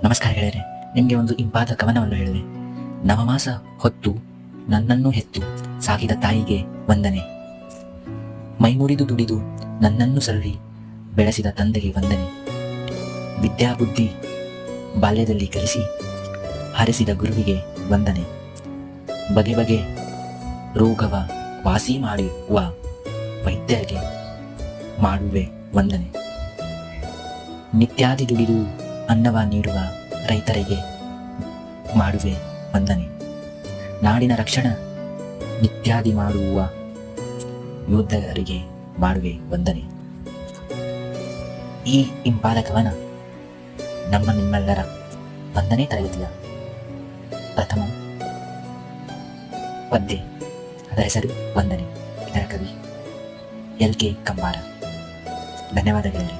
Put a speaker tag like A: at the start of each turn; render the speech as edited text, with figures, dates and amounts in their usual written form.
A: ನಮಸ್ಕಾರ ಗೆಳೆಯರೆ, ನಿಮಗೆ ಒಂದು ಇಂಪಾದ ಕವನವನ್ನು ಹೇಳಿದೆ. ನವಮಾಸ ಹೊತ್ತು ನನ್ನನ್ನು ಹೆತ್ತು ಸಾಕಿದ ತಾಯಿಗೆ ವಂದನೆ. ಮೈಮುರಿದು ದುಡಿದು ನನ್ನನ್ನು ಸರಳಿ ಬೆಳೆಸಿದ ತಂದೆಗೆ ವಂದನೆ. ವಿದ್ಯಾಬುದ್ಧಿ ಬಾಲ್ಯದಲ್ಲಿ ಕಲಿಸಿ ಹರಿಸಿದ ಗುರುವಿಗೆ ವಂದನೆ. ಬಗೆ ಬಗೆ ರೋಗವ ವಾಸಿ ಮಾಡುವ ವೈದ್ಯರಿಗೆ ಮಾಡುವೆ ವಂದನೆ. ನಿತ್ಯಾದಿ ದುಡಿದು ಅನ್ನವ ನೀಡುವ ರೈತರಿಗೆ ಮಾಡುವೆ ವಂದನೆ. ನಾಡಿನ ರಕ್ಷಣಾ ನಿತ್ಯಾದಿ ಮಾಡುವ ಯೋಧರಿಗೆ ಮಾಡುವೆ ವಂದನೆ. ಈ ಇಂಪಾದ ಕವನ ನಿಮ್ಮೆಲ್ಲರ 1ನೇ ತರಗತಿಯ ಪ್ರಥಮ ಪದ್ಯ. ಅದರ ಹೆಸರು ವಂದನೆ. ಇದರ ಕವಿ LK ಕಂಬಾರ. ಧನ್ಯವಾದಗಳು.